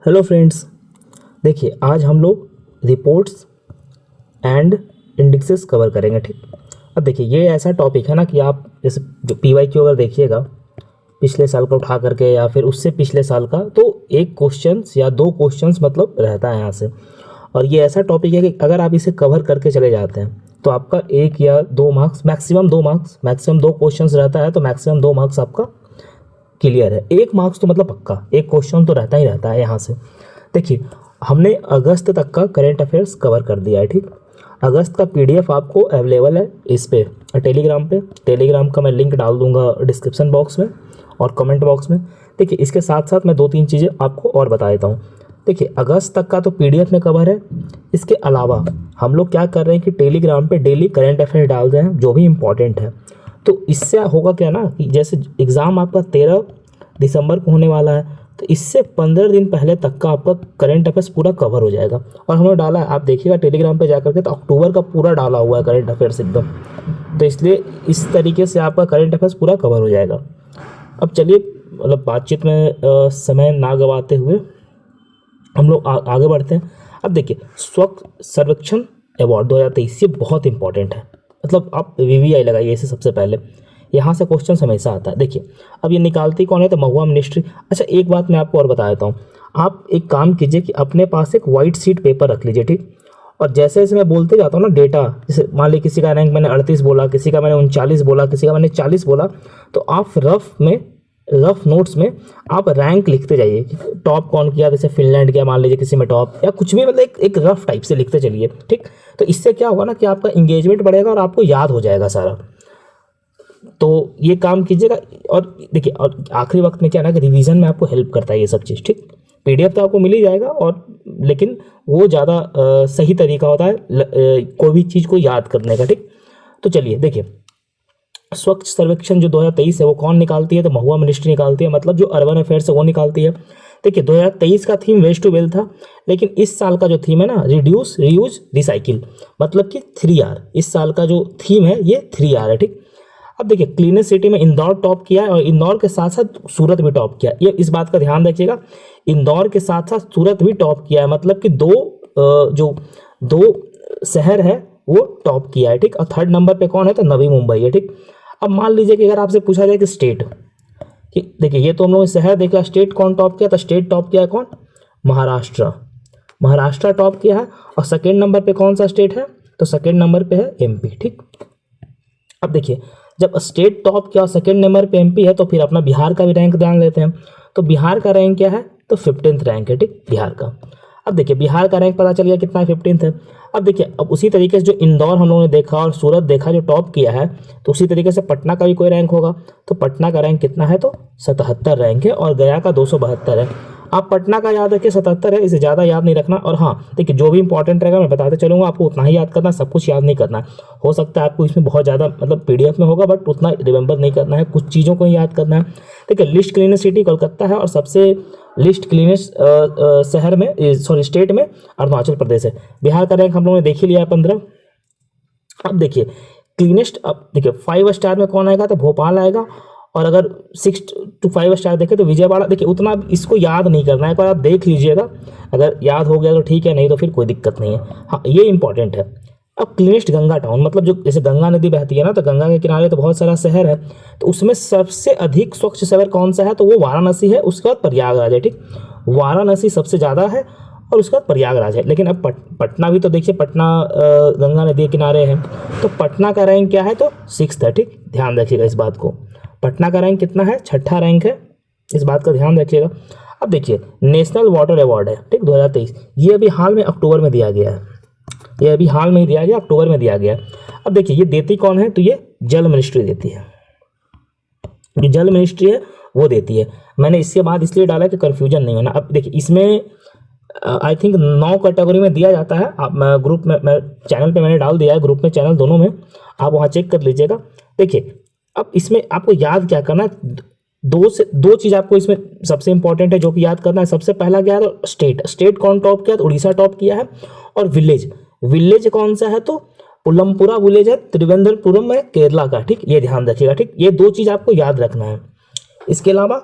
Hello friends, देखिए आज हम लोग रिपोर्ट्स एंड इंडेक्सेस कवर करेंगे। ठीक, अब देखिए ये ऐसा टॉपिक है ना कि आप जैसे PYQ अगर देखिएगा पिछले साल का उठा करके या फिर उससे पिछले साल का, तो एक क्वेश्चंस या दो क्वेश्चंस मतलब रहता है यहाँ से। और ये ऐसा टॉपिक है कि अगर आप इसे कवर करके चले जाते हैं तो आपका 1 या 2 marks, maximum 2 marks, maximum 2 questions रहता है तो मैक्सिमम 2 मार्क्स आपका क्लियर है। 1 मार्क्स तो मतलब पक्का, एक क्वेश्चन तो रहता ही रहता है यहाँ से। देखिए हमने अगस्त तक का करंट अफेयर्स कवर कर दिया है। ठीक, अगस्त का PDF आपको अवेलेबल है इस पे टेलीग्राम पे। टेलीग्राम का मैं लिंक डाल दूंगा डिस्क्रिप्शन बॉक्स में और कमेंट बॉक्स में। देखिए इसके साथ साथ मैं 2-3 चीज़ें आपको और बता देता हूँ। देखिए अगस्त तक का तो PDF में कवर है। इसके अलावा हम लोग क्या कर रहे हैं कि टेलीग्राम पे डेली करंट अफेयर डाल रहे हैं जो भी इम्पॉर्टेंट है। तो इससे होगा क्या ना कि जैसे एग्ज़ाम आपका 13 दिसंबर को होने वाला है, तो इससे 15 दिन पहले तक का आपका करंट अफेयर्स पूरा कवर हो जाएगा। और हमने डाला है, आप देखिएगा टेलीग्राम पे जाकर के, तो अक्टूबर का पूरा डाला हुआ है करंट अफेयर्स एकदम। तो इसलिए इस तरीके से आपका करंट अफेयर्स पूरा कवर हो जाएगा। अब चलिए मतलब बातचीत में समय ना गवाते हुए हम लोग आगे बढ़ते हैं। अब देखिए स्वच्छ सर्वेक्षण अवार्ड 2023 ये बहुत इंपॉर्टेंट है। मतलब आप VVI लगाइए इसे सबसे पहले, यहाँ से क्वेश्चन हमेशा आता है। देखिए अब ये निकालती कौन है, तो महुआ मिनिस्ट्री। अच्छा एक बात मैं आपको और बता देता हूँ, आप एक काम कीजिए कि अपने पास एक वाइट शीट पेपर रख लीजिए। ठीक, और जैसे जैसे मैं बोलते जाता हूँ ना डेटा, जैसे मान लीजिए किसी का रैंक मैंने 38 बोला, किसी का मैंने 39 बोला, किसी का मैंने 40 बोला, तो आप रफ नोट्स में आप रैंक लिखते जाइए कि टॉप कौन किया, जैसे फिनलैंड किया मान लीजिए किसी में टॉप, या कुछ भी मतलब एक रफ टाइप से लिखते चलिए। ठीक, तो इससे क्या होगा ना कि आपका इंगेजमेंट बढ़ेगा और आपको याद हो जाएगा सारा। तो ये काम कीजिएगा। और देखिए और आखिरी वक्त में क्या ना कि रिवीजन में आपको हेल्प करता है ये सब चीज़। ठीक, PDF तो आपको मिल ही जाएगा, और लेकिन वो ज़्यादा सही तरीका होता है कोई भी चीज़ को याद करने का। ठीक, तो चलिए देखिए स्वच्छ सर्वेक्षण जो 2023 है वो कौन निकालती है, तो महुआ मिनिस्ट्री निकालती है, मतलब जो अर्बन अफेयर्स है वो निकालती है। देखिए 2023 का थीम वेस्ट टू वेल्थ था, लेकिन इस साल का जो थीम है ना रिड्यूस रीयूज रिसाइकिल, मतलब कि 3R। इस साल का जो थीम है ये 3R है। ठीक, अब देखिए क्लीनेस्ट सिटी में इंदौर टॉप किया है, और इंदौर के साथ साथ सूरत भी टॉप किया है। ये इस बात का ध्यान रखिएगा, इंदौर के साथ साथ सूरत भी टॉप किया है, मतलब कि दो शहर है वो टॉप किया है। ठीक, और 3rd नंबर पे कौन है, तो नवी मुंबई है। ठीक, अब मान लीजिए कि अगर आपसे पूछा जाए कि स्टेट, कि देखिए ये तो हम लोग शहर देखा, स्टेट कौन टॉप किया, तो स्टेट टॉप किया है कौन, महाराष्ट्र। महाराष्ट्र टॉप किया है। और 2nd नंबर पे कौन सा स्टेट है, तो 2nd नंबर पे है MP। ठीक, अब देखिए जब स्टेट टॉप किया और 2nd नंबर पे MP है, तो फिर अपना बिहार का भी रैंक ध्यान लेते हैं। तो बिहार का रैंक क्या है, तो 15th रैंक है। ठीक, बिहार का। अब देखिए बिहार का रैंक पता चल गया कितना है, 15th है। अब देखिए अब उसी तरीके से जो इंदौर हम लोगों ने देखा और सूरत देखा जो टॉप किया है, तो उसी तरीके से पटना का भी कोई रैंक होगा। तो पटना का रैंक कितना है, तो 77 रैंक है, और गया का 272 है। आप पटना का याद रखिए 77 है, इसे ज़्यादा याद नहीं रखना। और हाँ देखिए जो भी इंपॉर्टेंट रहेगा मैं बताते चलूँगा, आपको उतना ही याद करना, सब कुछ याद नहीं करना है। हो सकता है आपको इसमें बहुत ज़्यादा मतलब PDF में होगा, बट उतना रिमेंबर नहीं करना है, कुछ चीज़ों को ही याद करना है। देखिए लिस्ट क्लीनेस्ट सिटी कोलकाता है, और सबसे लिस्ट क्लीनेस्ट शहर में स्टेट में अरुणाचल प्रदेश है। बिहार का रैंक हम लोगों ने देख ही लिया है 15। अब देखिए क्लीनेस्ट, अब देखिए 5 स्टार में कौन आएगा, तो भोपाल आएगा। और अगर 6 to 5 स्टार देखें तो विजयवाड़ा। देखिए उतना इसको याद नहीं करना है, एक बार आप देख लीजिएगा, अगर याद हो गया तो ठीक है, नहीं तो फिर कोई दिक्कत नहीं है। हाँ ये इंपॉर्टेंट है। अब क्लीनेस्ट गंगा टाउन, मतलब जो जैसे गंगा नदी बहती है ना, तो गंगा के किनारे तो बहुत सारा शहर है, तो उसमें सबसे अधिक स्वच्छ शहर कौन सा है, तो वो वाराणसी है। उसके बाद प्रयागराज है। ठीक, वाराणसी सबसे ज़्यादा है, और उसके बाद प्रयागराज है। लेकिन अब पटना भी तो देखिए, पटना गंगा नदी के किनारे है, तो पटना का रैंक क्या है, तो 6th है। ठीक, ध्यान रखिएगा इस बात को, पटना का रैंक कितना है, 6ठा रैंक है, इस बात का ध्यान रखिएगा। अब देखिए नेशनल वाटर अवार्ड है। ठीक, 2023 ये अभी हाल में अक्टूबर में दिया गया है, ये अभी हाल में ही दिया गया, अक्टूबर में दिया गया। अब देखिए ये देती कौन है, तो ये जल मिनिस्ट्री देती है, जो जल मिनिस्ट्री है वो देती है। मैंने इसके बाद इसलिए डाला कि कन्फ्यूजन नहीं होना। अब देखिए इसमें आई थिंक 9 कैटेगरी में दिया जाता है। आप ग्रुप में चैनल पे मैंने डाल दिया है, ग्रुप में चैनल दोनों में, आप वहाँ चेक कर लीजिएगा। देखिए अब इसमें आपको याद क्या करना है, दो चीज़ आपको इसमें सबसे इंपॉर्टेंट है जो कि याद करना है। सबसे पहला क्या है, तो स्टेट कौन टॉप किया, तो उड़ीसा टॉप किया है। और विलेज कौन सा है, तो पुलमपुरा विलेज है, त्रिवेंद्रपुरम है केरला का। ठीक, ये ध्यान रखिएगा। ठीक, ये 2 चीज़ आपको याद रखना है। इसके अलावा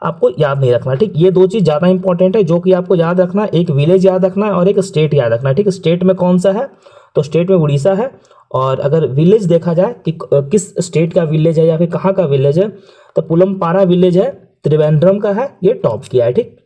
आपको याद नहीं रखना, ठीक। ये दो चीज़ ज़्यादा इंपॉर्टेंट है जो कि आपको याद रखना है, एक विलेज याद रखना है और एक स्टेट याद रखना है, ठीक। स्टेट में कौन सा है, तो स्टेट में उड़ीसा है। और अगर विलेज देखा जाए कि किस स्टेट का विलेज है या फिर कहाँ का विलेज है, तो पुलमपारा विलेज है, त्रिवेंद्रम का है, ये टॉप किया है, ठीक।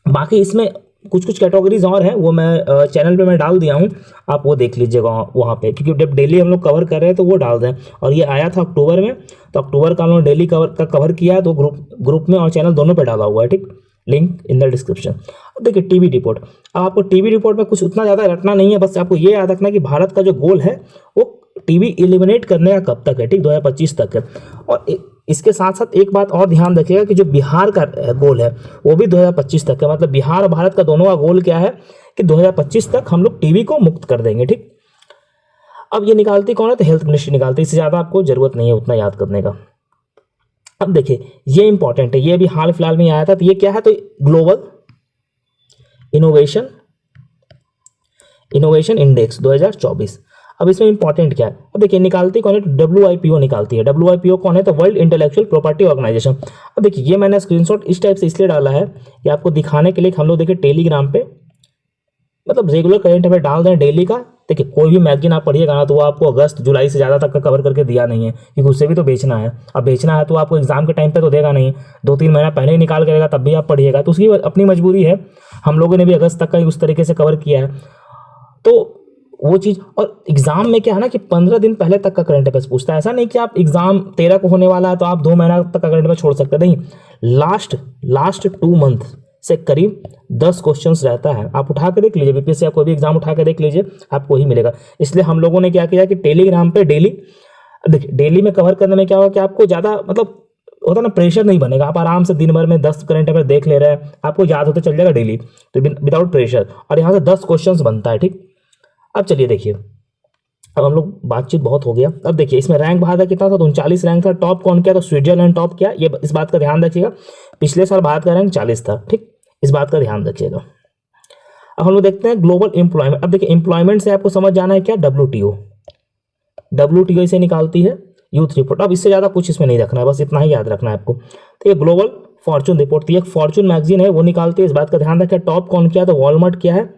बाकी इसमें कुछ कुछ कैटेगरीज और हैं, वो मैं चैनल पे मैं डाल दिया हूँ, आप वो देख लीजिएगा वहाँ पे, क्योंकि जब डेली हम लोग कवर कर रहे हैं तो वो डाल दें। और ये आया था अक्टूबर में, तो अक्टूबर का हम लोग डेली कवर किया है, तो ग्रुप में और चैनल दोनों पे डाला हुआ है, ठीक। Link in the description. अब देखिए टीबी रिपोर्ट, अब आपको टीबी रिपोर्ट में कुछ उतना ज़्यादा रटना नहीं है, बस आपको ये याद रखना है कि भारत का जो गोल है वो टीबी एलिमिनेट करने का कब तक है, ठीक, 2025 तक है। और इसके साथ साथ एक बात और ध्यान रखिएगा कि जो बिहार का गोल है वो भी 2025 तक है, मतलब बिहार और भारत का दोनों का गोल क्या है कि 2025 तक हम लोग टीबी को मुक्त कर देंगे, ठीक। अब ये निकालती कौन है, तो हेल्थ मिनिस्ट्री निकालती है, इससे ज़्यादा आपको जरूरत नहीं है उतना याद करने का। अब देखिए ये इंपॉर्टेंट है, ये भी हाल फिलहाल में आया था, तो ये क्या है, तो ग्लोबल इनोवेशन इंडेक्स 2024। अब इसमें इंपॉर्टेंट क्या है, अब देखिए निकालती कौन है, तो WIPO निकालती है। WIPO कौन है, तो वर्ल्ड इंटेलेक्चुअल प्रॉपर्टी ऑर्गेनाइजेशन। अब देखिए ये मैंने स्क्रीनशॉट इस टाइप से इसलिए डाला है कि आपको दिखाने के लिए हम लोग देखिए टेलीग्राम पे मतलब रेगुलर करंट अफेयर डाल दें डेली का। देखिए कोई भी मैगजीन आप पढ़िएगा ना, तो वो आपको अगस्त जुलाई से ज़्यादा तक का कवर करके दिया नहीं है, क्योंकि उससे भी तो बेचना है। अब बेचना है तो आपको एग्जाम के टाइम पे तो देगा नहीं, 2-3 महीना पहले ही निकाल के देगा, तब भी आप पढ़िएगा, तो उसकी अपनी मजबूरी है। हम लोगों ने भी अगस्त तक का ही उस तरीके से कवर किया है, तो वो चीज़। और एग्जाम में क्या है ना कि 15 दिन पहले तक का करंट अफेयर्स पूछता है, ऐसा नहीं कि आप एग्जाम 13 को होने वाला है तो आप 2 महीना तक का करंट अफेयर छोड़ सकते हैं, नहीं। लास्ट 2 मंथ से करीब 10 क्वेश्चंस रहता है, आप उठा के देख लीजिए, बीपीएससी या कोई भी एग्जाम उठा के देख लीजिए, आपको ही मिलेगा। इसलिए हम लोगों ने क्या किया कि टेलीग्राम पे डेली, देखिए डेली में कवर करने में क्या होगा कि आपको ज़्यादा मतलब होता ना प्रेशर नहीं बनेगा, आप आराम से दिन भर में 10 करंट अफेयर देख ले रहे हैं, आपको याद होते चल जाएगा डेली, तो विदाउट प्रेशर। और यहाँ से 10 क्वेश्चन बनता है, ठीक। अब चलिए देखिए, अब हम लोग बातचीत बहुत हो गया। अब देखिए इसमें रैंक भारत का कितना था, तो 39 रैंक था। टॉप कौन किया, तो स्विट्जरलैंड टॉप किया, ये इस बात का ध्यान रखिएगा। पिछले साल भारत का रैंक 40 था, ठीक, इस बात का ध्यान रखिएगा। अब हम लोग देखते हैं ग्लोबल एम्प्लॉयमेंट। अब देखिए एम्प्लॉयमेंट से आपको समझ जाना है क्या, WTO से निकालती है यूथ रिपोर्ट। अब इससे ज़्यादा कुछ इसमें नहीं रखना है, बस इतना ही याद रखना है आपको। तो ये ग्लोबल फॉर्चून रिपोर्ट थी, एक फॉर्चून मैगजीन है वो निकालती है, इस बात का ध्यान रखें। टॉप कौन किया, तो वॉलमार्ट किया है,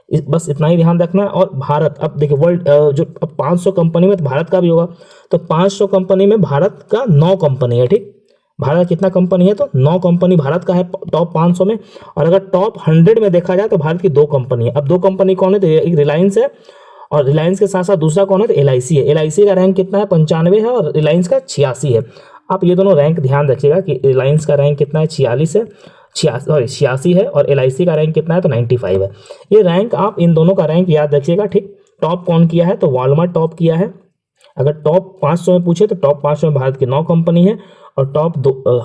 बस इतना ही ध्यान रखना है। और भारत, अब देखिए वर्ल्ड जो अब 500 कंपनी में तो भारत का भी होगा, तो 500 कंपनी में भारत का 9 कंपनी है, ठीक। भारत का कितना कंपनी है, तो 9 कंपनी भारत का है टॉप 500 में। और अगर टॉप 100 में देखा जाए तो भारत की 2 कंपनी है। अब 2 कंपनी कौन है, तो एक रिलायंस है, और रिलायंस के साथ साथ दूसरा कौन है, तो LIC है। LIC का रैंक कितना है, 95 है, और रिलायंस का 86 है। आप ये दोनों रैंक ध्यान रखिएगा कि रिलायंस का रैंक कितना है, 46 है, 86 है, और LIC का रैंक कितना है, तो 95 है। ये रैंक आप इन दोनों का रैंक याद रखिएगा, ठीक। टॉप कौन किया है, तो वॉलमार्ट टॉप किया है। अगर टॉप 500 में पूछे तो टॉप 500 में भारत की 9 कंपनी है, और टॉप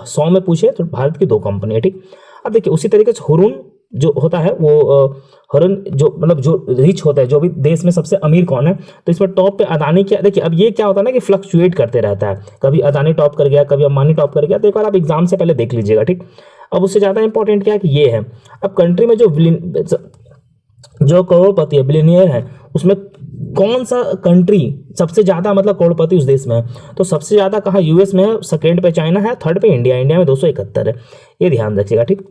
100 में पूछे तो भारत की 2 कंपनी है, ठीक। अब देखिए उसी तरीके से हुरुन जो होता है वो हुरुन जो मतलब जो रिच होता है, जो भी देश में सबसे अमीर कौन है, तो इसमें टॉप पे अदानी क्या। देखिए अब ये क्या होता है ना कि फ्लक्चुएट करते रहता है, कभी अदानी टॉप कर गया, कभी अंबानी टॉप कर गया, तो एक बार आप एग्जाम से पहले देख लीजिएगा, ठीक। अब उससे ज़्यादा इंपॉर्टेंट क्या है कि ये है, अब कंट्री में जो करोड़पति है, बिलियनियर है, उसमें कौन सा कंट्री सबसे ज़्यादा मतलब करोड़पति उस देश में है, तो सबसे ज़्यादा कहाँ US में है, सेकेंड पे चाइना है, थर्ड पे इंडिया में 271 है। ये ध्यान रखिएगा, ठीक।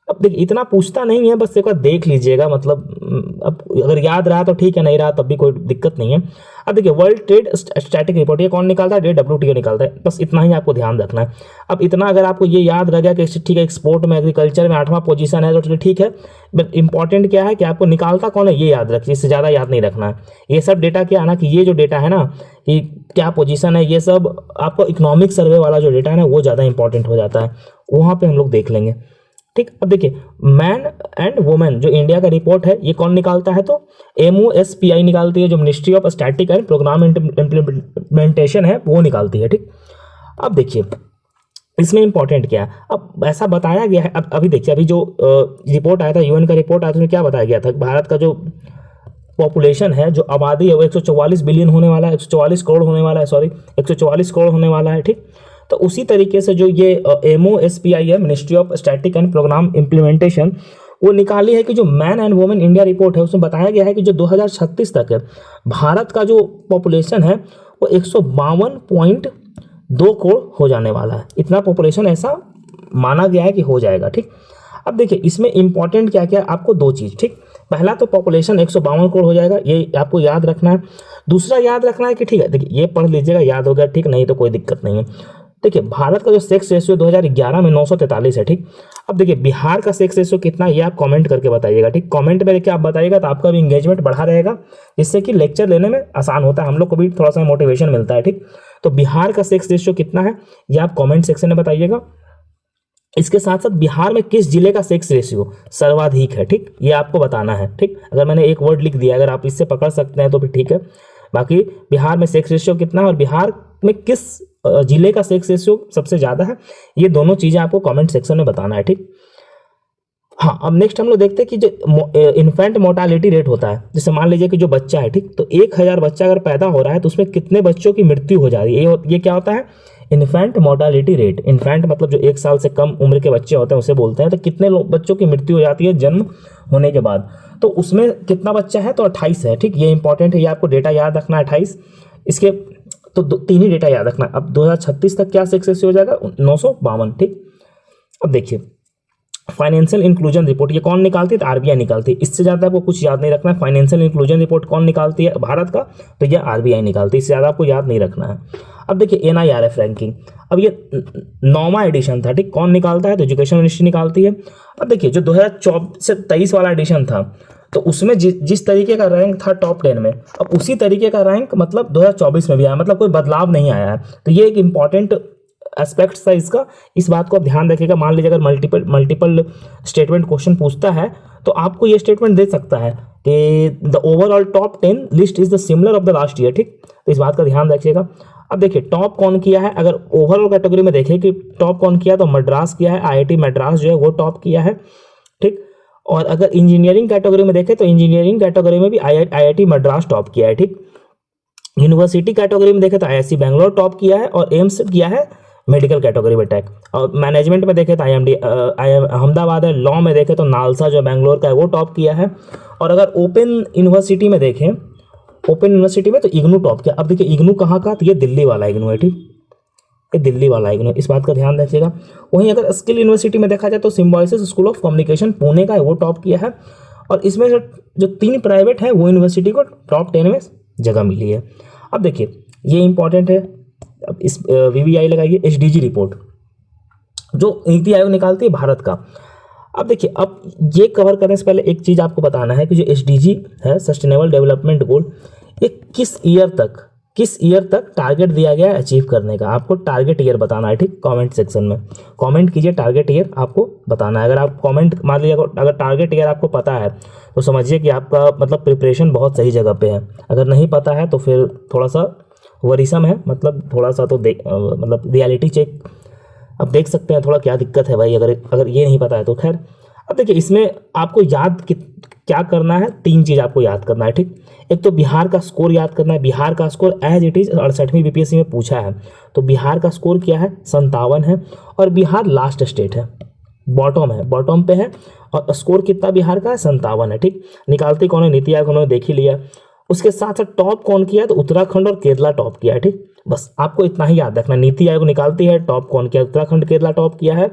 अब देखिए इतना पूछता नहीं है, बस एक बार देख लीजिएगा, मतलब अब अगर याद रहा तो ठीक है, नहीं रहा तब भी कोई दिक्कत नहीं है। अब देखिए वर्ल्ड ट्रेड स्टैटिक रिपोर्ट, ये कौन निकालता है, WTO निकालता है, बस इतना ही आपको ध्यान रखना है। अब इतना अगर आपको ये याद रह गया कि ठीक है एक्सपोर्ट में एग्रीकल्चर में 8वां पोजीशन है, तो ठीक है। बट इंपॉर्टेंट क्या है कि आपको निकालता कौन है ये याद रखिए, इससे ज़्यादा याद नहीं रखना है। ये सब डेटा क्या है ना कि ये जो डेटा है ना कि क्या पोजीशन है, ये सब आपको इकोनॉमिक सर्वे वाला जो डेटा है ना वो ज़्यादा इंपॉर्टेंट हो जाता है, वहाँ पर हम लोग देख लेंगे, ठीक। अब देखिए मैन एंड वुमेन जो इंडिया का रिपोर्ट है ये कौन निकालता है, तो MOSPI निकालती है, जो ministry of static and programme implementation है वो निकालती है, ठीक। अब देखिए इसमें इंपॉर्टेंट क्या है, अब ऐसा बताया गया है। अब अभी देखिए अभी जो रिपोर्ट आया था, UN का रिपोर्ट आया था, उसमें क्या बताया गया था, भारत का जो पॉपुलेशन है, जो आबादी है वो 144 बिलियन होने वाला है, 144 करोड़ होने वाला है, सॉरी 144 करोड़ होने वाला है, ठीक। तो उसी तरीके से जो ये MOSPI है, ministry of static and programme implementation, वो निकाली है कि जो man and women India report है उसमें बताया गया है कि जो 2036 तक है भारत का जो पॉपुलेशन है वो 152.2 करोड़ हो जाने वाला है। इतना पॉपुलेशन ऐसा माना गया है कि हो जाएगा। ठीक, अब देखिए इसमें इंपॉर्टेंट क्या क्या, आपको दो चीज़। ठीक, पहला तो पॉपुलेशन 152 करोड़ हो जाएगा, ये आपको याद रखना है। दूसरा याद रखना है कि ठीक है, देखिए ये पढ़ लीजिएगा, याद हो गया ठीक, नहीं तो कोई दिक्कत नहीं है। देखिए भारत का जो सेक्स रेशियो 2011 में 943 है। ठीक, अब देखिए बिहार का सेक्स रेशियो कितना है, ये आप कमेंट करके बताइएगा। ठीक, कमेंट में देखिए आप बताइएगा तो आपका भी इंगेजमेंट बढ़ा रहेगा, जिससे कि लेक्चर लेने में आसान होता है, हम लोग को भी थोड़ा सा मोटिवेशन मिलता है। ठीक, तो बिहार का सेक्स रेशियो कितना है ये आप कमेंट सेक्शन में बताइएगा। इसके साथ साथ बिहार में किस जिले का सेक्स रेशियो सर्वाधिक है, ठीक, ये आपको बताना है। ठीक, अगर मैंने एक वर्ड लिख दिया, अगर आप इससे पकड़ सकते हैं तो फिर ठीक है। बाकी बिहार में सेक्स रेशियो कितना है और बिहार में किस जिले का सेक्स रेशियो सबसे ज़्यादा है, ये दोनों चीज़ें आपको कमेंट सेक्शन में बताना है। ठीक, हाँ, अब नेक्स्ट हम लोग देखते हैं कि जो इन्फेंट मोर्टालिटी रेट होता है, जैसे मान लीजिए कि जो बच्चा है, ठीक, तो 1000 बच्चा अगर पैदा हो रहा है तो उसमें कितने बच्चों की मृत्यु हो जा रही है, ये क्या होता है, इन्फेंट मोर्टालिटी रेट। इन्फेंट मतलब जो 1 साल से कम उम्र के बच्चे होते हैं उसे बोलते हैं। तो कितने बच्चों की मृत्यु हो जाती है जन्म होने के बाद, तो उसमें कितना बच्चा है, तो 28 है। ठीक, ये इंपॉर्टेंट है, ये आपको डेटा याद रखना है 28। इसके तो तीन ही डेटा याद रखना है। अब 2036 तक क्या सेक्स रेशियो हो जाएगा, 952। ठीक, अब देखिए फाइनेंशियल इंक्लूजन रिपोर्ट ये कौन निकालती है, तो आरबीआई निकालती है। इससे ज़्यादा आपको कुछ याद नहीं रखना है। फाइनेंशियल इंक्लूजन रिपोर्ट कौन निकालती है भारत का, तो ये आरबीआई निकालती है, इससे ज़्यादा आपको याद नहीं रखना है। अब देखिए एनआईआरएफ रैंकिंग, अब ये 9वां एडिशन था। ठीक, कौन निकालता है, तो एजुकेशन मिनिस्ट्री निकालती है। अब देखिए जो 2024 से 23 वाला एडिशन था, तो उसमें जिस तरीके का रैंक था टॉप 10 में, अब उसी तरीके का रैंक मतलब 2024 में भी आया, मतलब कोई बदलाव नहीं आया है। तो ये एक इंपॉर्टेंट एस्पेक्ट्स था इसका, इस बात को आप ध्यान रखिएगा। मान लीजिए अगर मल्टीपल स्टेटमेंट क्वेश्चन पूछता है तो आपको ये स्टेटमेंट दे सकता है कि the overall top 10 list is the similar of the last year. ठीक, तो इस बात का ध्यान रखिएगा। अब देखिए टॉप कौन किया है, अगर ओवरऑल कैटेगरी में देखें कि टॉप कौन किया, तो मद्रास किया है, आईआईटी मद्रास जो है वो टॉप किया है। ठीक, और अगर इंजीनियरिंग कैटेगरी में देखें तो इंजीनियरिंग कैटेगरी में भी आईआईटी मद्रास टॉप किया है। ठीक, यूनिवर्सिटी कैटेगरी में देखें तो आईआईसी बैंगलोर टॉप किया है और एम्स किया है मेडिकल कैटेगरी में टैक। और मैनेजमेंट में देखें तो आईएमडी अहमदाबाद है। लॉ में देखें तो नालसा जो बैंगलोर का है वो टॉप किया है। और अगर ओपन यूनिवर्सिटी में देखें, ओपन यूनिवर्सिटी में तो इग्नू टॉप किया। अब देखिए इग्नू कहाँ का, तो ये दिल्ली वाला इग्नू है। ठीक, ये दिल्ली वाला इग्नू, इस बात का ध्यान रखिएगा। वहीं अगर स्किल यूनिवर्सिटी में देखा जाए तो symbiosis school of communication Pune का है वो टॉप किया है। और इसमें जो 3 प्राइवेट है वो यूनिवर्सिटी को टॉप 10 में जगह मिली है। अब देखिए ये इंपॉर्टेंट है, अब इस वीवीआई लगाइए, एसडीजी रिपोर्ट जो नीति आयोग निकालती है भारत का। अब देखिए अब ये कवर करने से पहले एक चीज़ आपको बताना है कि जो एसडीजी है, सस्टेनेबल डेवलपमेंट गोल, ये किस ईयर तक टारगेट दिया गया है अचीव करने का, आपको टारगेट ईयर बताना है। ठीक, कमेंट सेक्शन में कमेंट कीजिए, टारगेट ईयर आपको बताना है। अगर आप कमेंट मान लीजिए अगर टारगेट ईयर आपको पता है तो समझिए कि आपका मतलब प्रिपरेशन बहुत सही जगह पे है। अगर नहीं पता है तो फिर थोड़ा सा वरीसम है, मतलब थोड़ा सा तो मतलब रियलिटी चेक अब देख सकते हैं थोड़ा क्या दिक्कत है भाई, अगर ये नहीं पता है तो खैर। अब देखिए इसमें आपको याद क्या करना है, 3 चीज़ आपको याद करना है। ठीक, एक तो बिहार का स्कोर याद करना है। बिहार का स्कोर एज इट इज़ 68वीं बीपीएससी में पूछा है, तो बिहार का स्कोर क्या है, 57 है। और बिहार लास्ट स्टेट है, बॉटम पे है और स्कोर कितना बिहार का है, 57 है। ठीक, निकालती कौन है, नीति आयोग, उन्होंने देख ही लिया। उसके साथ साथ टॉप कौन किया है, तो उत्तराखंड और केरला टॉप किया है। ठीक, बस आपको इतना ही याद रखना, नीति आयोग निकालती है, टॉप कौन किया, उत्तराखंड केरला टॉप किया है,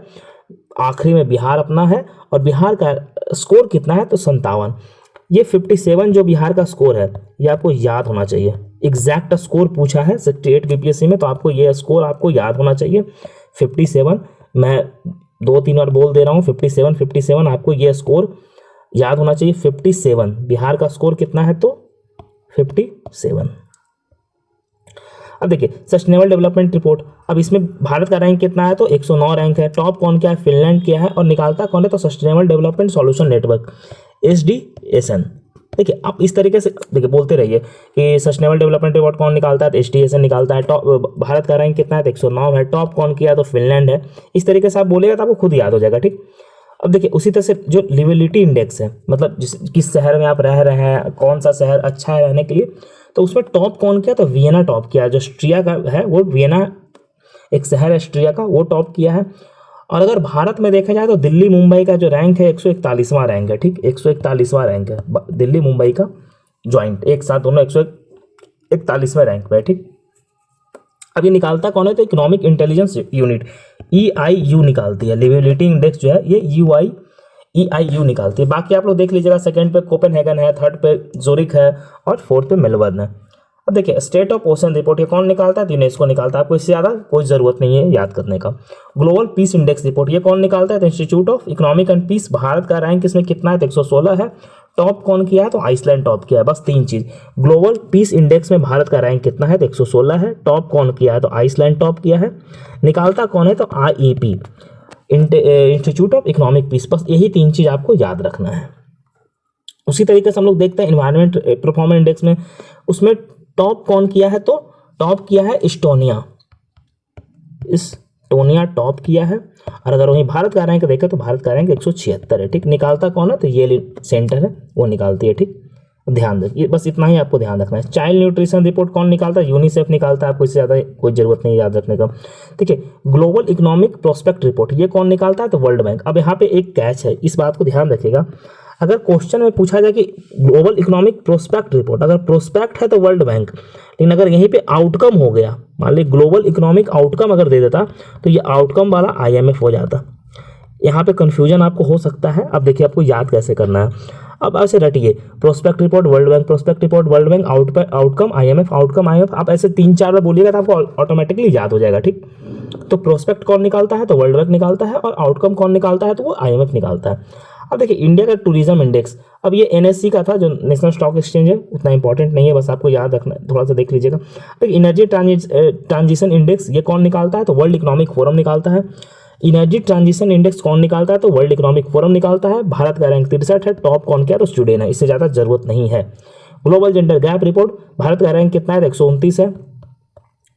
आखिरी में बिहार अपना है। और बिहार का स्कोर कितना है, तो 57। ये 57 जो बिहार का स्कोर है ये आपको याद होना चाहिए। एग्जैक्ट स्कोर पूछा है स्टेट बीपीएससी में, तो आपको ये स्कोर आपको याद होना चाहिए 57। मैं 2-3 बार बोल दे रहा हूँ, 57 आपको ये स्कोर याद होना चाहिए। 57 बिहार का स्कोर कितना है, तो 57। अब देखिए सस्टेनेबल डेवलपमेंट रिपोर्ट, अब इसमें भारत का रैंक कितना है, तो 109 रैंक है। टॉप कौन क्या है, फिनलैंड क्या है, और निकालता कौन है, तो sustainable development solution network, SDSN। देखिए आप इस तरीके से देखिए बोलते रहिए कि सस्टेनेबल डेवलपमेंट रिपोर्ट कौन निकालता है, तो SDSN निकालता है। टॉप भारत का रैंक कितना है, तो 109 है। टॉप कौन किया, तो फिनलैंड है। इस तरीके से आप बोलेगा तो आपको खुद याद हो जाएगा। ठीक, अब देखिए उसी तरह से जो लिविलिटी इंडेक्स है, मतलब किस शहर में आप रह रहे हैं, कौन सा शहर अच्छा है रहने के लिए, तो उसमें टॉप कौन किया, तो वियना टॉप किया। जो ऑस्ट्रिया का है वो वियना एक शहर है ऑस्ट्रिया का, वो टॉप किया है। और अगर भारत में देखा जाए तो दिल्ली मुंबई का जो रैंक है 141वां रैंक है। ठीक, 141वां रैंक है दिल्ली मुंबई का ज्वाइंट, एक साथ दोनों 141वें रैंक पे है। ठीक, अब ये निकालता कौन है, तो इकोनॉमिक इंटेलिजेंस यूनिट EIU निकालती है। लिविलिटी इंडेक्स जो है ये EIU निकालती है। बाकी आप लोग देख लीजिएगा, सेकंड पे कोपेनहेगन है, थर्ड पे ज़ुरिख है और फोर्थ पे मेलबर्न है। अब देखिए स्टेट ऑफ ओशन रिपोर्ट ये कौन निकालता है, तो यूनेस्को निकालता है। आपको इससे ज़्यादा कोई ज़रूरत नहीं है याद करने का। ग्लोबल पीस इंडेक्स रिपोर्ट ये कौन निकालता है, तो institute of economic and peace. भारत का रैंक इसमें कितना है, तो 116 है। टॉप कौन किया है, तो आइसलैंड टॉप किया है। बस तीन चीज, ग्लोबल पीस इंडेक्स में भारत का रैंक कितना है, तो 116 है। टॉप कौन किया है, तो आइसलैंड टॉप किया है। निकालता कौन है, तो IEP, institute of economic peace. बस यही तीन चीज आपको याद रखना है। उसी तरीके से हम लोग देखते हैं इन्वायरमेंट परफॉर्मेंस इंडेक्स में, उसमें टॉप कौन किया है, तो टॉप किया है इस्टोनिया टॉप किया है। और अगर वहीं भारत का रैंक देखें तो भारत का रैंक 176 है। ठीक, निकालता कौन है, तो ये सेंटर है वो निकालती है। ठीक, ध्यान रखिए, बस इतना ही आपको ध्यान रखना है। चाइल्ड न्यूट्रिशन रिपोर्ट कौन निकालता है, यूनिसेफ निकालता है। आपको इससे ज़्यादा कोई जरूरत नहीं याद रखने का। ठीक है, ग्लोबल इकोनॉमिक प्रोस्पेक्ट रिपोर्ट ये कौन निकालता है, तो वर्ल्ड बैंक। अब यहाँ पे एक कैच है, इस बात को ध्यान रखिएगा। अगर क्वेश्चन में पूछा जाए कि ग्लोबल इकोनॉमिक प्रोस्पेक्ट रिपोर्ट, अगर प्रोस्पेक्ट है तो वर्ल्ड बैंक, लेकिन अगर यहीं पे आउटकम हो गया, मान ली ग्लोबल इकोनॉमिक आउटकम अगर दे देता, तो ये आउटकम वाला IMF हो जाता। यहाँ पे कंफ्यूजन आपको हो सकता है। अब देखिए आपको याद कैसे करना है। अब ऐसे रटिए, prospect report World Bank, prospect report World Bank, outcome IMF, outcome IMF। आप ऐसे 3-4 बार बोलिएगा तो आपको ऑटोमेटिकली याद हो जाएगा। ठीक, तो प्रोस्पेक्ट कौन निकालता है, तो वर्ल्ड बैंक निकालता है। और आउटकम कौन निकालता है, तो वो IMF निकालता है। अब देखिए इंडिया का टूरिज्म इंडेक्स, अब ये NSE का था जो नेशनल स्टॉक एक्सचेंज है, उतना इंपॉर्टेंट नहीं है, बस आपको याद रखना है, थोड़ा सा देख लीजिएगा। देखिए एनर्जी ट्रांजिशन इंडेक्स ये कौन निकालता है, तो वर्ल्ड इकोनॉमिक फोरम निकालता है। एनर्जी ट्रांजिशन इंडेक्स कौन निकालता है, तो वर्ल्ड इकोनॉमिक फोरम निकालता है। भारत का रैंक 63 है। टॉप कौन किया, तो स्वीडन है। इससे ज़्यादा जरूरत नहीं है। Global gender gap report, Bharat का रैंक कितना है, 129 है।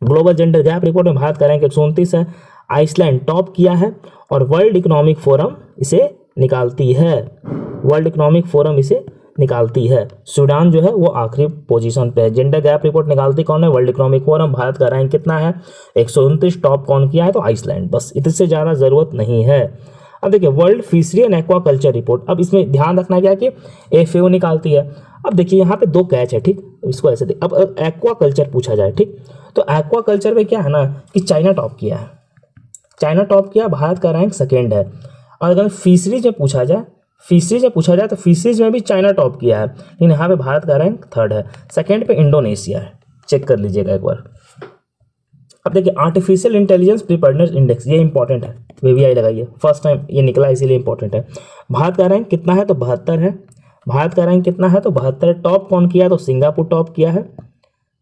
ग्लोबल जेंडर गैप रिपोर्ट में भारत का रैंक 129 है। आइसलैंड टॉप किया है और वर्ल्ड इकोनॉमिक फोरम इसे निकालती है। वर्ल्ड इकोनॉमिक फोरम इसे निकालती है। सूडान जो है वो आखिरी पोजीशन पे है। जेंडर गैप रिपोर्ट निकालती कौन है, वर्ल्ड इकोनॉमिक फोरम। भारत का रैंक कितना है, 129। टॉप कौन किया है, तो आइसलैंड। बस इससे ज़्यादा जरूरत नहीं है। अब देखिए world fishery and aquaculture report, अब इसमें ध्यान रखना क्या कि FAO निकालती है। अब देखिए यहाँ पे दो कैच है। ठीक, इसको ऐसे अब एक्वाकल्चर पूछा जाए, ठीक, तो एक्वाकल्चर में क्या है ना कि चाइना टॉप किया है। चाइना टॉप किया, भारत का रैंक सेकेंड है। और अगर फिशरीज में पूछा जाए तो फिशरीज में भी चाइना टॉप किया है, लेकिन यहाँ पे भारत का रैंक थर्ड है। सेकेंड पे इंडोनेशिया है, चेक कर लीजिएगा एक बार। अब देखिए आर्टिफिशियल इंटेलिजेंस प्रिपेयर्डनेस इंडेक्स, ये इंपॉर्टेंट है, VVI लगाइए, फर्स्ट टाइम ये निकला इसीलिए इंपॉर्टेंट है। भारत का रैंक कितना है, तो 72 है। भारत का रैंक कितना है, तो 72 है। टॉप कौन किया, तो सिंगापुर टॉप किया है।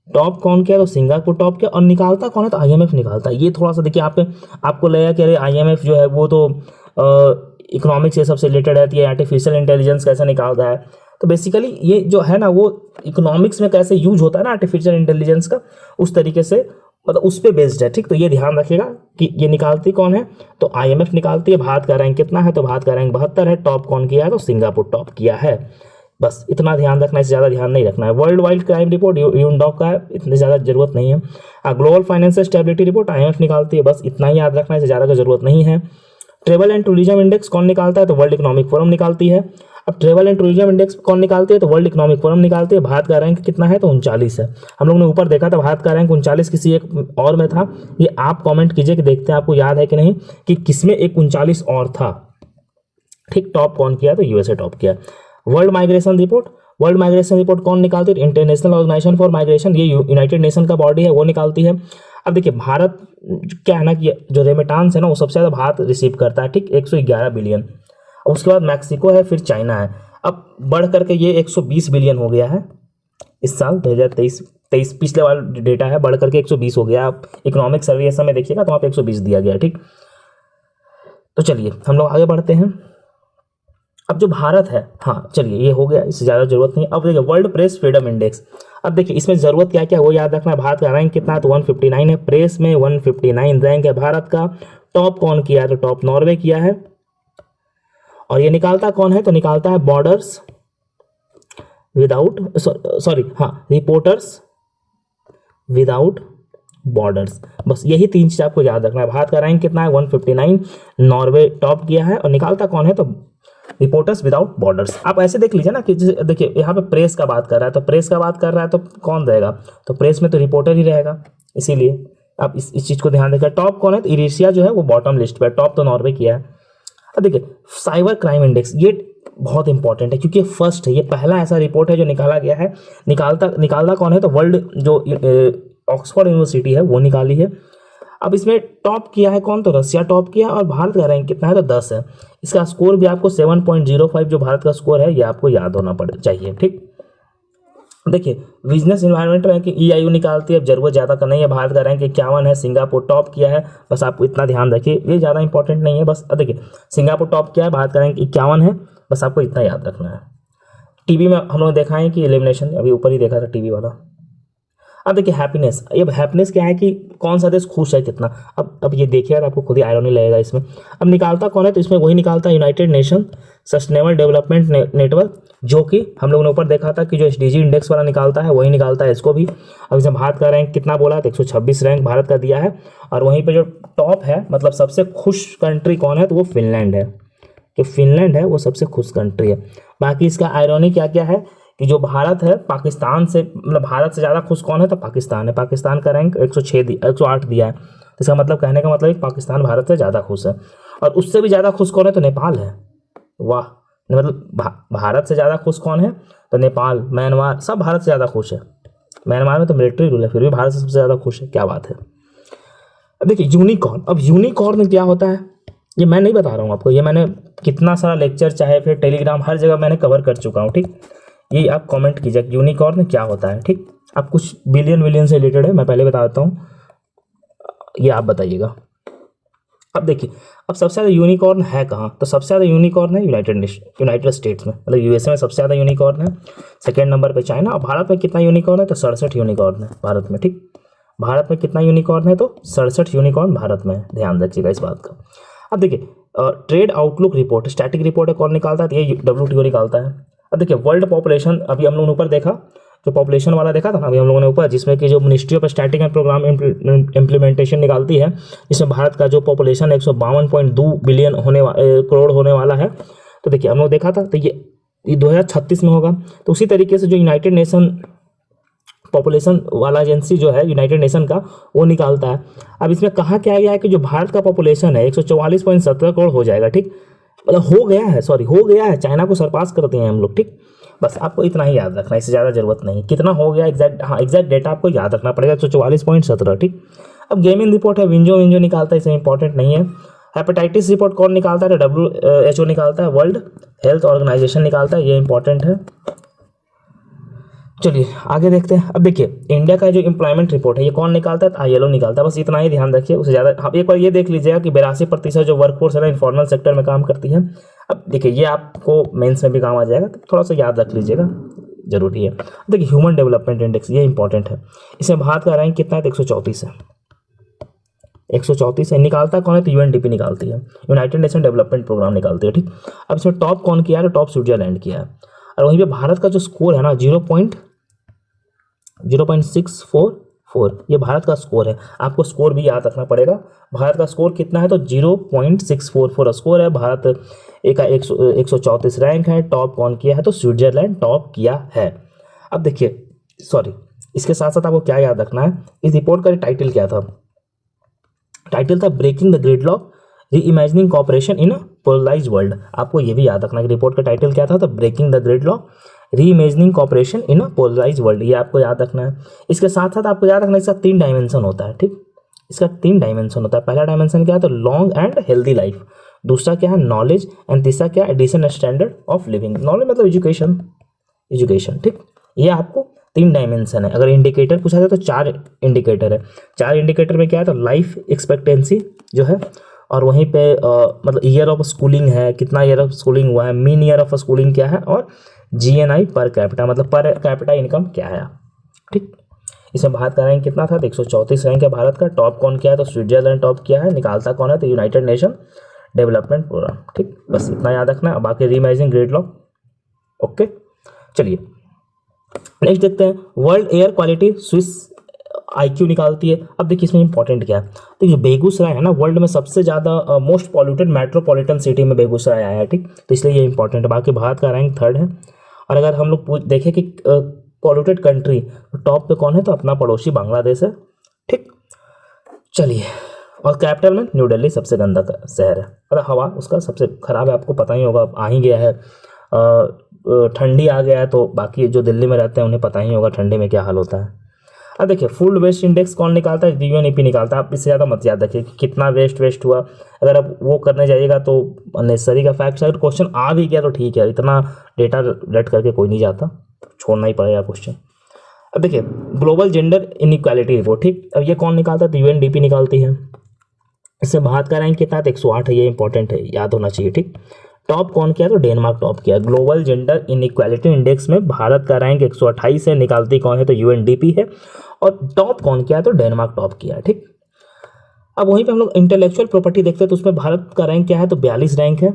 टॉप कौन किया, तो सिंगापुर टॉप किया। और निकालता कौन है, तो IMF निकालता है। ये थोड़ा सा देखिए आपको लगेगा कि अरे IMF जो है वो तो इकोनॉमिक्स ये सबसे रिलेटेड है, तो ये आर्टिफिशियल इंटेलिजेंस कैसे निकालता है। तो बेसिकली ये जो है ना वो इकोनॉमिक्स में कैसे यूज होता है ना आर्टिफिशियल इंटेलिजेंस का, उस तरीके से मतलब उस पर बेस्ड है। ठीक, तो ये ध्यान रखिएगा कि ये निकालती कौन है, तो IMF निकालती है। भारत का रैंक कितना है, तो भारत का रैंक 72 है। टॉप कौन किया है, तो सिंगापुर टॉप किया है। बस इतना ध्यान रखना है, इससे ज़्यादा ध्यान नहीं रखना है। वर्ल्ड वाइड क्राइम रिपोर्ट यूनडॉक का है, इतनी ज़्यादा जरूरत नहीं है। Global financial stability report IMF निकालती है, बस इतना ही याद रखना है, इससे ज़्यादा की जरूरत नहीं है। ट्रेवल एंड टूरिज्म इंडेक्स कौन निकालता है, तो वर्ल्ड इकोनॉमिक फोरम निकालती है। अब ट्रेवल एंड टूरिज्म इंडेक्स कौन निकालती है, तो वर्ल्ड इकोनॉमिक फोरम निकालती है। भारत का रैंक कितना है, तो 39 है। हम लोग ने ऊपर देखा था भारत का रैंक 39 किसी एक और में था। ये आप कमेंट कीजिए कि देखते हैं आपको याद है कि नहीं कि किसमें एक 39 और था। ठीक, टॉप कौन किया, तो USA टॉप किया। वर्ल्ड माइग्रेशन रिपोर्ट कौन निकालती है, इंटरनेशनल ऑर्गेनाइजेशन फॉर माइग्रेशन, ये यूनाइटेड नेशन का बॉडी है, वो निकालती है। अब देखिए भारत क्या है ना कि जो रेमिटांस है ना वो सबसे ज़्यादा भारत रिसीव करता है। ठीक, 111 बिलियन। उसके बाद मैक्सिको है, फिर चाइना है। अब बढ़ करके ये 120 बिलियन हो गया है इस साल 2023 पिछले वाला डेटा है, बढ़ करके 120 हो गया। आप इकोनॉमिक सर्वे में देखिएगा तो वहाँ पे 120 दिया गया है। ठीक, तो चलिए हम लोग आगे बढ़ते हैं। अब जो भारत है, हाँ चलिए ये हो गया, इससे ज़्यादा जरूरत नहीं। अब देखिए वर्ल्ड प्रेस फ्रीडम इंडेक्स, अब देखिए इसमें ज़रूरत क्या क्या वो याद रखना है। भारत का रैंक कितना है, तो 159 है। प्रेस में 159 रैंक है भारत का। टॉप कौन किया है, तो टॉप नॉर्वे किया है। और ये निकालता कौन है, तो निकालता है borders without reporters without borders. बस यही तीन चीज आपको याद रखना है। भारत का रैंक कितना है, 159। नॉर्वे टॉप किया है। और निकालता कौन है, तो रिपोर्टर्स विदाउट बॉर्डर्स। आप ऐसे देख लीजिए ना कि देखिए यहाँ पे प्रेस का बात कर रहा है, तो प्रेस का बात कर रहा है तो कौन रहेगा, तो प्रेस में तो रिपोर्टर ही रहेगा, इसीलिए आप इस चीज़ को ध्यान रखिए। टॉप कौन है, तो इरिसिया जो है वो बॉटम लिस्ट पे, टॉप तो नॉर्वे किया है। अब देखिए साइबर क्राइम इंडेक्स, ये बहुत इंपॉर्टेंट है क्योंकि ये फर्स्ट है, ये पहला ऐसा रिपोर्ट है जो निकाला गया है। निकालता कौन है, तो वर्ल्ड जो ऑक्सफोर्ड यूनिवर्सिटी है वो निकाली है। अब इसमें टॉप किया है कौन, तो रसिया टॉप किया, और भारत का रैंक कितना है, तो 10 है। इसका स्कोर भी आपको 7.05 जो भारत का स्कोर है ये आपको याद होना चाहिए। ठीक, देखिए बिजनेस इन्वायरमेंट रैंकिंग EIU निकालती है, अब जरूरत ज़्यादा का नहीं है। भारत का रैंक 51 है, सिंगापुर टॉप किया है, बस आपको इतना ध्यान रखिए, ये ज़्यादा इंपॉर्टेंट नहीं है। बस देखिए सिंगापुर टॉप किया है, भारत का रैंक 51 है, बस आपको इतना याद रखना है। टीवी में हम लोग देखा है कि एलिमिनेशन अभी ऊपर ही देखा था टीवी वाला। अब देखिए हैप्पीनेस, अब हैप्पीनेस क्या है कि कौन सा देश खुश है कितना। अब ये देखिए, आपको खुद ही आयरनी लगेगा इसमें। अब निकालता कौन है, तो इसमें वही निकालता है United nation sustainable development network, जो कि हम लोगों ने ऊपर देखा था कि जो SDG इंडेक्स वाला निकालता है वही निकालता है इसको भी। अब इसमें भारत का रैंक कितना बोला, तो 126 रैंक भारत का दिया है। और वहीं पे जो टॉप है, मतलब सबसे खुश कंट्री कौन है, तो वो फिनलैंड है। जो फिनलैंड है वो सबसे खुश कंट्री है। बाकी इसका आयरनी क्या क्या है कि जो भारत है पाकिस्तान से, मतलब भारत से ज़्यादा खुश कौन है, तो पाकिस्तान है। पाकिस्तान का रैंक 108 दिया है, तो इसका मतलब कहने का मतलब पाकिस्तान भारत से ज़्यादा खुश है। और उससे भी ज़्यादा खुश कौन है, तो नेपाल है। वाह, मतलब भारत से ज़्यादा खुश कौन है, तो नेपाल, म्यांमार, सब भारत से ज़्यादा खुश है। म्यांमार में तो मिलिट्री रूल है, फिर भी भारत से सबसे ज़्यादा खुश है, क्या बात है। अब देखिए यूनिकॉर्न, अब यूनिकॉर्न क्या होता है ये मैं नहीं बता रहा हूँ आपको, ये मैंने कितना सारा लेक्चर चाहे फिर टेलीग्राम हर जगह मैंने कवर कर चुका हूँ। ठीक, ये आप कमेंट कीजिए यूनिकॉर्न क्या होता है। ठीक, अब कुछ बिलियन से रिलेटेड है, मैं पहले बताता हूँ, ये आप बताइएगा। अब देखिए, अब सबसे ज़्यादा यूनिकॉर्न है कहाँ, तो सबसे ज़्यादा यूनिकॉर्न है यूनाइटेड स्टेट्स में, मतलब USA में सबसे ज़्यादा यूनिकॉर्न है। सेकेंड नंबर पे चाइना। और भारत में कितना यूनिकॉर्न है, तो 67 यूनिकॉर्न है भारत में। ठीक, भारत में कितना यूनिकॉर्न है, तो 67 यूनिकॉर्न भारत में है, ध्यान रखिएगा इस बात का। अब देखिए trade outlook report, static report है, कौन निकालता है, तो ये WTO निकालता है। अब देखिए वर्ल्ड पॉपुलेशन, अभी हम लोगों ने ऊपर देखा, जो पॉपुलेशन वाला देखा था ना अभी हम लोगों ने ऊपर, जिसमें कि जो ministry of static and programme implementation निकालती है, इसमें भारत का जो पॉपुलेशन 152.2 बिलियन करोड़ होने वाला है। तो देखिए हम लोग देखा था, तो ये 2036 में होगा। तो उसी तरीके से जो यूनाइटेड नेशन पॉपुलेशन वाला एजेंसी जो है यूनाइटेड नेशन का, वो निकालता है। अब इसमें कहा क्या गया है कि जो भारत का पॉपुलेशन है 144.17 करोड़ हो जाएगा। ठीक, मतलब हो गया है, चाइना को सरपास करते हैं हम लोग। ठीक, बस आपको इतना ही याद रखना, इससे ज़्यादा जरूरत नहीं। कितना हो गया एग्जैक्ट, हाँ एग्जैक्ट डेटा आपको याद रखना पड़ेगा, 144.17। ठीक, अब गेमिंग रिपोर्ट है, विंजो निकालता है, इसमें इंपॉर्टेंट नहीं है। हेपेटाइटिस रिपोर्ट कौन निकालता है, WHO निकालता है, वर्ल्ड हेल्थ ऑर्गेनाइजेशन निकालता है, ये इंपॉर्टेंट है। चलिए आगे देखते हैं। अब देखिए इंडिया का जो एम्प्लॉयमेंट रिपोर्ट है ये कौन निकालता है, तो ILO निकालता है, बस इतना ही ध्यान रखिए, उससे ज़्यादा। हाँ, एक बार ये देख लीजिएगा कि 82% जो वर्कफोर्स है ना इनफॉर्मल सेक्टर में काम करती है। अब देखिए ये आपको मेंस में भी काम आ जाएगा, तो थोड़ा सा याद रख लीजिएगा, जरूरी है। देखिए ह्यूमन डेवलपमेंट इंडेक्स, ये इंपॉर्टेंट है। इसमें भारत का रैंक कितना है, तो 134 है। 134 है, निकालता कौन है, तो UNDP निकालती है, यूनाइटेड नेशन डेवलपमेंट प्रोग्राम निकालती है। ठीक, अब इसमें टॉप कौन किया है, तो टॉप स्विट्जरलैंड किया है। और वहीं पे भारत का जो स्कोर है ना 0.644, ये भारत का स्कोर है। आपको स्कोर भी याद रखना पड़ेगा, भारत का स्कोर कितना है, तो 0.644 स्कोर है। भारत एक 134 रैंक है। टॉप कौन किया है, तो स्विट्जरलैंड टॉप किया है। अब देखिए सॉरी, इसके साथ साथ आपको क्या याद रखना है, इस रिपोर्ट का टाइटल क्या था, टाइटल था breaking the gridlock reimagining cooperation in a polarised world. आपको ये भी याद रखना कि रिपोर्ट का टाइटल क्या था, तो breaking the gridlock reimagining cooperation in a polarised world, ये आपको याद रखना है। इसके साथ साथ आपको याद रखना इसका 3 डायमेंशन होता है। ठीक, इसका 3 डायमेंशन होता है। पहला डायमेंशन क्या है, तो लॉन्ग एंड हेल्दी लाइफ। दूसरा क्या है, नॉलेज। एंड तीसरा क्या है, addition standard of living. Knowledge मतलब एजुकेशन। ठीक, ये आपको 3 डायमेंशन है। अगर इंडिकेटर पूछा जाए तो 4 इंडिकेटर है। 4 इंडिकेटर में क्या है, तो लाइफ एक्सपेक्टेंसी जो है, और वहीं पे मतलब ईयर ऑफ स्कूलिंग है, कितना ईयर ऑफ स्कूलिंग हुआ है, मीन ईयर ऑफ स्कूलिंग क्या है, और GNI पर कैपिटा, मतलब पर कैपिटा इनकम क्या है। ठीक, इसमें भारत का रैंक कितना था, तो 134 रैंक है भारत का। टॉप कौन किया है, तो स्विट्जरलैंड टॉप किया है। निकालता कौन है, तो यूनाइटेड नेशन डेवलपमेंट प्रोग्राम। ठीक, बस इतना याद रखना है। बाकी रीइमेजिनिंग ग्रिडलॉक। ओके, चलिए नेक्स्ट देखते हैं। World air quality Swiss IQ निकालती है। अब देखिए इसमें इंपॉर्टेंट क्या है, तो ये बेगूसराय है ना, वर्ल्ड में सबसे ज़्यादा मोस्ट पॉल्यूटेड मेट्रोपॉलिटन सिटी में बेगूसराय आया है। ठीक, तो इसलिए ये इंपॉर्टेंट है। बाकी भारत का रैंक 3rd है। और अगर हम लोग देखें कि पॉल्यूटेड कंट्री टॉप पे कौन है, तो अपना पड़ोसी बांग्लादेश है। ठीक, चलिए, और कैपिटल में न्यू दिल्ली सबसे गंदा शहर है, और हवा उसका सबसे खराब है, आपको पता ही होगा, आ ही गया है, ठंडी आ गया है, तो बाकी जो दिल्ली में रहते हैं उन्हें पता ही होगा ठंडी में क्या हाल होता है। अब देखिए फूड वेस्ट इंडेक्स कौन निकालता है, यूएनईपी निकालता है। आप इससे ज़्यादा मत याद रखिए कि कितना वेस्ट हुआ, अगर आप वो करने जाइएगा तो अननेसेसरी का फैक्ट, अगर क्वेश्चन आ भी गया तो ठीक है, इतना डेटा रट करके कोई नहीं जाता, छोड़ना ही पड़ेगा क्वेश्चन। अब देखिए ग्लोबल जेंडर इनइक्वालिटी रिपोर्ट, ठीक, अब ये कौन निकालता है, तो यूएनडीपी निकालती है। इससे भारत का रैंक कितना है, 108 है, ये इंपॉर्टेंट है, याद होना चाहिए, ठीक। टॉप कौन किया, तो डेनमार्क टॉप किया। ग्लोबल जेंडर इनइक्वालिटी इंडेक्स में भारत का रैंक 128 है, निकालती कौन है, तो यूएनडीपी है, और टॉप कौन किया, तो डेनमार्क टॉप किया, ठीक। अब वहीं पे हम लोग इंटेलेक्चुअल प्रॉपर्टी देखते हैं, तो उसमें भारत का रैंक क्या है, तो 42 रैंक है।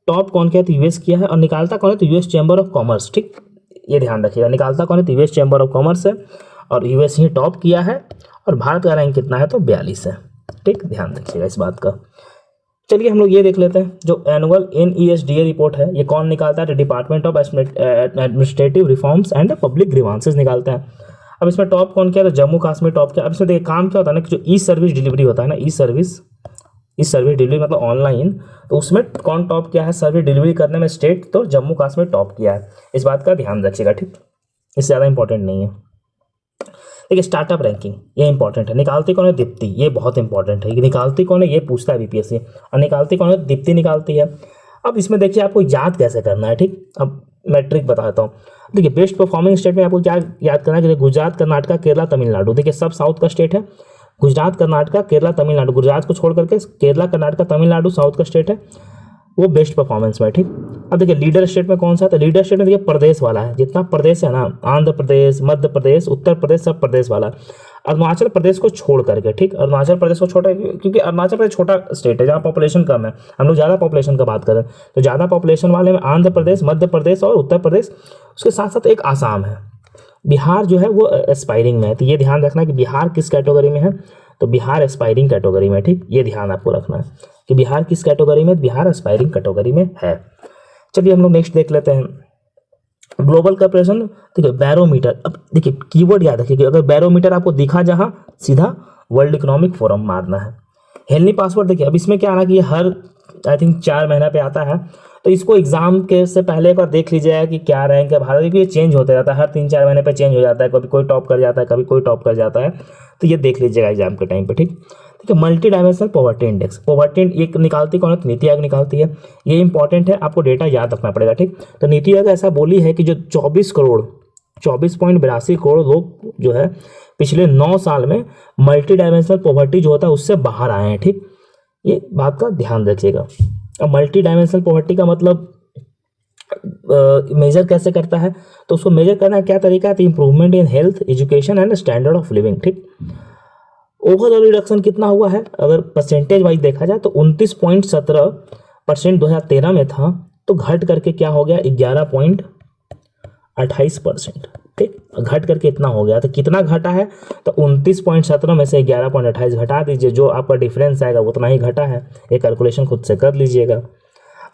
टॉप कौन किया, तो यूएस किया है, और निकालता कौन है, तो यूएस चैम्बर ऑफ कॉमर्स, ठीक, ये ध्यान रखिएगा, निकालता कौन है, तो यूएस चैम्बर ऑफ कॉमर्स है, और यूएस ही टॉप किया है, और भारत का रैंक कितना है, तो 42 है, ठीक, ध्यान रखिएगा इस बात का। चलिए हम लोग ये देख लेते हैं, जो एनुअल NESDA रिपोर्ट है, ये कौन निकालता है, department of administrative reforms and public grievances निकालता है। अब इसमें टॉप कौन किया, तो जम्मू कश्मीर टॉप किया। अब इसमें देखिए काम क्या होता है ना, कि जो ई सर्विस डिलीवरी होता है ना, ई सर्विस डिलीवरी मतलब ऑनलाइन, तो उसमें कौन टॉप किया है, सर्विस डिलीवरी करने में स्टेट, तो जम्मू कश्मीर टॉप किया है, इस बात का ध्यान रखिएगा, ठीक, इससे ज़्यादा इंपॉर्टेंट नहीं है। देखिए स्टार्टअप रैंकिंग, ये इंपॉर्टेंट है, निकालती कौन है, दीप्ति, ये बहुत इंपॉर्टेंट है, निकालती कौन है, ये पूछता है बीपीएससी, और निकालती कौन है, दीप्ति निकालती है। अब इसमें देखिए आपको याद कैसे करना है, ठीक, अब मैं ट्रिक बताता हूँ। देखिए बेस्ट परफॉर्मिंग स्टेट में आपको क्या याद करना है, कि गुजरात, कर्नाटका, केरला, तमिलनाडु, देखिए सब साउथ का स्टेट है, गुजरात, कर्नाटका, केरला, तमिलनाडु, गुजरात को छोड़ करके केरला, कर्नाटका, तमिलनाडु साउथ का स्टेट है, वो बेस्ट परफॉर्मेंस में, ठीक। अब देखिए लीडर स्टेट में कौन सा है, तो लीडर स्टेट में देखिए प्रदेश वाला है, जितना प्रदेश है ना, आंध्र प्रदेश, मध्य प्रदेश, उत्तर प्रदेश, सब प्रदेश वाला है। अरुणाचल प्रदेश को छोड़ करके, ठीक, अरुणाचल प्रदेश को छोटा, क्योंकि अरुणाचल प्रदेश छोटा स्टेट है जहाँ पॉपुलेशन कम है, हम लोग ज़्यादा पॉपुलेशन का बात करें, तो ज़्यादा पॉपुलेशन वाले में आंध्र प्रदेश, मध्य प्रदेश और उत्तर प्रदेश, उसके साथ साथ एक आसाम है। बिहार जो है वो एस्पायरिंग में है, तो ये ध्यान रखना कि बिहार किस कैटेगरी में है, तो बिहार एस्पायरिंग कैटेगरी में, ठीक, ये ध्यान आपको रखना है कि बिहार किस कैटेगरी में, बिहार एस्पायरिंग कैटेगरी में है। चलिए हम लोग नेक्स्ट देख लेते हैं, ग्लोबल कॉर्पोरेशन, देखिए बैरोमीटर। अब देखिए कीवर्ड याद रखिए कि अगर बैरोमीटर आपको दिखा जहां, सीधा वर्ल्ड इकोनॉमिक फोरम मारना है। हेनली पासवर्ड देखिए, अब इसमें क्या आना कि ये हर आई थिंक 4 महीना पे आता है, तो इसको एग्जाम के से पहले एक बार देख लीजिएगा कि क्या रैंक है भारत, क्योंकि ये चेंज होते रहता है, हर 3-4 महीने पे चेंज हो जाता है, कभी कोई टॉप कर जाता है, कभी कोई टॉप कर जाता है, तो ये देख लीजिएगा एग्जाम के टाइम पे, ठीक। ठीक है, multi dimensional poverty index, poverty एक निकालती कौन है, तो नीति आयोग निकालती है, ये इंपॉर्टेंट है, आपको डेटा याद रखना पड़ेगा, ठीक। तो नीति आयोग ऐसा बोली है कि जो 24.82 करोड़ लोग जो है पिछले 9 साल में मल्टी डायमेंशनल पॉवर्टी जो होता है उससे बाहर आए हैं, ठीक, ये बात का ध्यान रखिएगा। अब मल्टी डायमेंशनल पॉवर्टी का मतलब मेजर कैसे करता है, तो उसको मेजर करना क्या तरीका है, तो improvement in health, education and standard of living, ठीक। ओवरऑल रिडक्शन कितना हुआ है, अगर परसेंटेज वाइज देखा जाए तो 29.17% 2013 में था, तो घट करके क्या हो गया 11.28%, ठीक, घट करके इतना हो गया, तो कितना घटा है, तो 29.17 में से 11.28 घटा दीजिए, जो आपका डिफरेंस आएगा उतना ही घटा है, ये कैलकुलेशन खुद से कर लीजिएगा।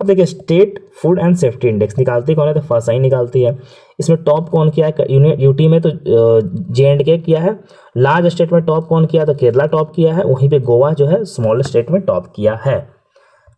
अब देखिए state food and safety index निकालती कौन है, तो फसाई निकालती है। इसमें टॉप कौन किया है, यूटी में तो JNK किया है, लार्ज स्टेट में टॉप कौन किया, तो केरला टॉप किया है, वहीं पे गोवा जो है स्मॉल स्टेट में टॉप किया है।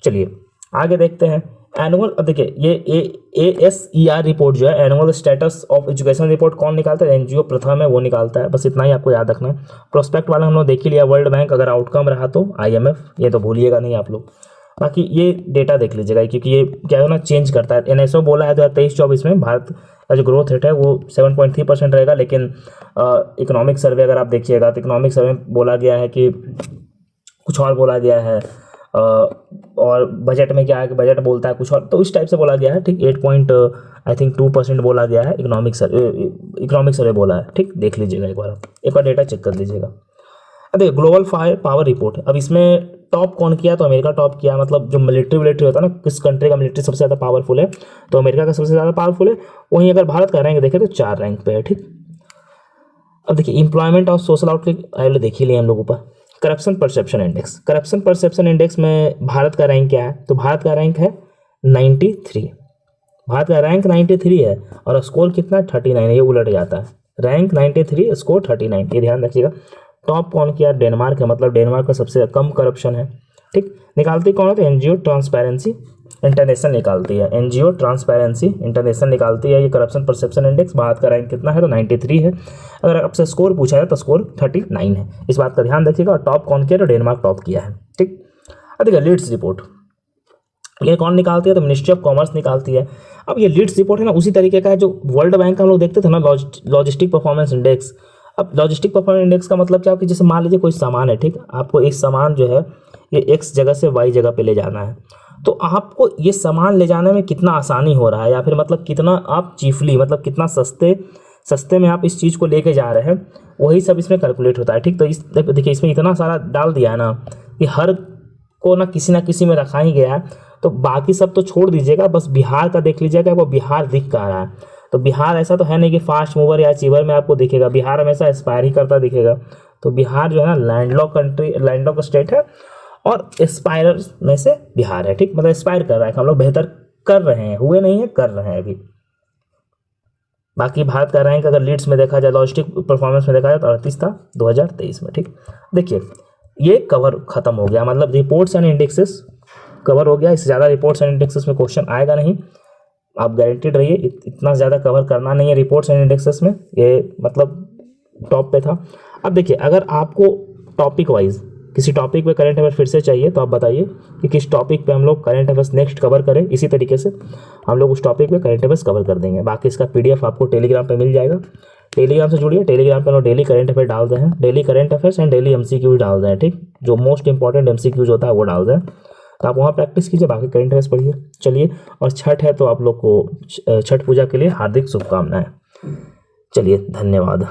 चलिए आगे देखते हैं एनुअल, अब देखिए ये ASER रिपोर्ट जो है, annual status of education report कौन निकालता है, NGO प्रथम है वो निकालता है, बस इतना ही आपको याद रखना है। प्रोस्पेक्ट वाला हम लोग देख ही लिया, वर्ल्ड बैंक, अगर आउटकम रहा तो IMF, ये तो भूलिएगा नहीं आप लोग, बाकी ये डेटा देख लीजिएगा, क्योंकि ये क्या है ना चेंज करता है। NSO बोला है 2023-24 में भारत का जो ग्रोथ रेट है वो 7.3% रहेगा, लेकिन इकोनॉमिक सर्वे अगर आप देखिएगा तो इकोनॉमिक सर्वे में बोला गया है कि कुछ और बोला गया है, और बजट में क्या है कि बजट बोलता है कुछ और, तो इस टाइप से बोला गया है, ठीक। 8.2% बोला गया है, इकोनॉमिक सर्वे बोला है, ठीक, देख लीजिएगा एक बार डेटा चेक कर लीजिएगा। अब देखिए ग्लोबल फायर पावर रिपोर्ट, अब इसमें टॉप कौन किया, तो अमेरिका टॉप किया, मतलब जो मिलिट्री होता है ना, किस कंट्री का मिलिट्री सबसे ज़्यादा पावरफुल है, तो अमेरिका का सबसे ज़्यादा पावरफुल है। वहीं अगर भारत का रैंक देखें तो 4 रैंक पे है, ठीक। अब देखिए इंप्लॉयमेंट और सोशल आउटलुक पहले देख ही लिए हम लोग ऊपर। करप्शन परसेप्शन इंडेक्स में भारत का रैंक क्या है, तो भारत का रैंक है 93, भारत का रैंक 93 है, और स्कोर कितना 39 है, ये उलट जाता है, रैंक 93 स्कोर 39, ये ध्यान रखिएगा। टॉप कौन किया, डेनमार्क है, मतलब डेनमार्क का सबसे कम करप्शन है। ठीक, निकालती कौन है, तो एनजीओ ट्रांसपेरेंसी इंटरनेशनल निकालती है, एनजीओ ट्रांसपेरेंसी इंटरनेशनल निकालती है ये करप्शन परसेप्शन इंडेक्स। भारत का रैंक कितना है, तो 93 है। अगर आपसे स्कोर पूछा जाए तो स्कोर 39 है, इस बात का ध्यान रखिएगा। और टॉप कौन किया, तो डेनमार्क टॉप किया है। ठीक, अब देखिए लीड्स रिपोर्ट, ये कौन निकालती है, तो मिनिस्ट्री ऑफ कॉमर्स निकालती है। अब ये लीड्स रिपोर्ट है ना उसी तरीके का है जो वर्ल्ड बैंक का हम लोग देखते थे ना, लॉजिस्टिक परफॉर्मेंस इंडेक्स। अब लॉजिस्टिक परफॉर्मेंस इंडेक्स का मतलब क्या हो कि जैसे मान लीजिए कोई सामान है, ठीक, आपको एक सामान जो है ये एक्स जगह से वाई जगह पे ले जाना है, तो आपको ये सामान ले जाने में कितना आसानी हो रहा है, या फिर मतलब कितना आप चीफली मतलब कितना सस्ते में आप इस चीज़ को लेके जा रहे हैं, वही सब इसमें कैलकुलेट होता है। ठीक, तो इस देखिए इसमें इतना सारा डाल दिया है ना कि हर को ना किसी में रखा ही गया है। तो बाकी सब तो छोड़ दीजिएगा, बस बिहार का देख लीजिएगा, वो बिहार दिख कहाँ रहा है। तो बिहार ऐसा तो है नहीं कि फास्ट मूवर या अचीवर में आपको दिखेगा, बिहार हमेशा एस्पायर ही करता दिखेगा। तो बिहार जो है ना लैंडलॉक कंट्री, लैंडलॉक स्टेट है, और एस्पायरर में से बिहार है। ठीक, मतलब एस्पायर कर रहा है, हम लोग बेहतर कर रहे हैं, हुए नहीं है, कर रहे हैं अभी। बाकी भारत का रैंक अगर लीड्स में देखा जाए, लॉजिस्टिक परफॉर्मेंस में देखा जाए तो 38 था 2023 में। ठीक, देखिए ये कवर खत्म हो गया, मतलब रिपोर्ट्स एंड इंडेक्सेस कवर हो गया। इससे ज़्यादा रिपोर्ट्स एंड इंडेक्सेस में क्वेश्चन आएगा नहीं, आप गारंटीड रहिए। इतना ज़्यादा कवर करना नहीं है रिपोर्ट्स एंड इंडेक्सेस में, ये मतलब टॉप पे था। अब देखिए अगर आपको टॉपिक वाइज किसी टॉपिक पे करंट अफेयर फिर से चाहिए तो आप बताइए कि किस टॉपिक पे हम लोग करंट अफेयर्स नेक्स्ट कवर करें। इसी तरीके से हम लोग उस टॉपिक पे करंट अफेयर्स कवर कर देंगे। बाकी इसका पीडीएफ आपको टेलीग्राम पे मिल जाएगा, टेलीग्राम से जुड़िए। टेलीग्राम पे हम लोग डेली करंट अफेयर डाल रहे हैं, daily current affairs and daily MCQs डाल रहे हैं। ठीक, जो मोस्ट इंपॉर्टेंट एमसीक्यूज होता है वो डाल रहे हैं, तो आप वहाँ प्रैक्टिस कीजिए, बाकी करंट अफेयर्स पढ़िए। चलिए, और छठ है तो आप लोग को छठ पूजा के लिए हार्दिक शुभकामनाएं। चलिए, धन्यवाद।